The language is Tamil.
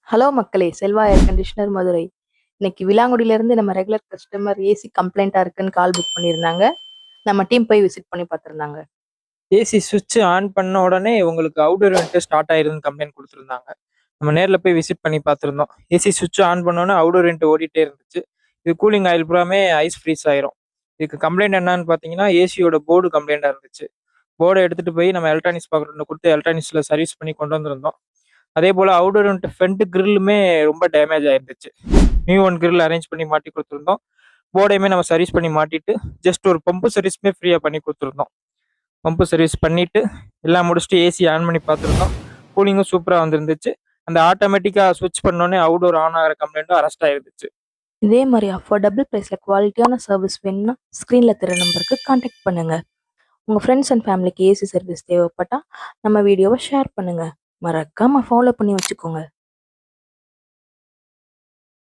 ஹலோ மக்களே! Selva air conditioner Madurai. இன்னைக்கு விலாங்குடியிலேருந்து நம்ம ரெகுலர் கஸ்டமர் ஏசி கம்ப்ளைண்ட்டா இருக்குன்னு கால் புக் பண்ணியிருந்தாங்க. நம்ம டீம் போய் விசிட் பண்ணி பார்த்துருந்தாங்க. ஏசி சுவிட்ச் ஆன் பண்ண உடனே உங்களுக்கு அவுட்டோர் யூனிட் ஸ்டார்ட் ஆயிருதுன்னு கம்ப்ளைண்ட் கொடுத்துருந்தாங்க. நம்ம நேரில் போய் விசிட் பண்ணி பார்த்துருந்தோம். ஏசி சுவிட்ச் ஆன் பண்ணோன்னே அவுட்டோர் யூனிட் ஓடிட்டே இருந்துச்சு. இது கூலிங் ஆயில் பூராமே ஐஸ் ஃப்ரீஸ் ஆயிரும். இதுக்கு கம்ப்ளைண்ட் என்னன்னு பார்த்தீங்கன்னா, ஏசியோட போர்டு கம்ப்ளைண்டாக இருந்துச்சு. போர்டை எடுத்துகிட்டு போய் நம்ம எலக்ட்ரானிக்ஸ் பார்க்குறவங்க கொடுத்து எலக்ட்ரானிக்ஸில் சர்வீஸ் பண்ணி கொண்டு வந்திருந்தோம். அதே போல் அவுட்டோர் யூனிட் ஃப்ரண்ட் கிரில்லுமே ரொம்ப டேமேஜ் ஆயிருந்துச்சு. நியூ ஒன் கிரில் அரேஞ்ச் பண்ணி மாட்டி கொடுத்துருந்தோம். போர்டையுமே நம்ம சர்வீஸ் பண்ணி மாட்டிட்டு ஜஸ்ட் ஒரு பம்பு சர்வீஸ்மே ஃப்ரீயாக பண்ணி கொடுத்துருந்தோம். பம்பு சர்வீஸ் பண்ணிட்டு எல்லாம் முடிச்சுட்டு ஏசி ஆன் பண்ணி பார்த்துருந்தோம். கூலிங்கும் சூப்பராக வந்துருந்துச்சு. அந்த ஆட்டோமேட்டிக்காக ஸ்விட்ச் பண்ணோன்னே அவுடோர் ஆன் ஆகிற கம்ப்ளைண்ட்டும் அரெஸ்ட் ஆயிருந்துச்சு. இதே மாதிரி அஃபோர்டபுள் பிரைஸ்ல குவாலிட்டியான சர்வீஸ் வேணும்னா ஸ்க்ரீன்ல தெரிய நம்பருக்கு கான்டாக்ட் பண்ணுங்க. உங்க ஃப்ரெண்ட்ஸ் அண்ட் ஃபேமிலிக்கு ஏசி சர்வீஸ் தேவைப்பட்டா நம்ம வீடியோவை ஷேர் பண்ணுங்க. மறக்காம ஃபாலோ பண்ணி வச்சுக்கோங்க.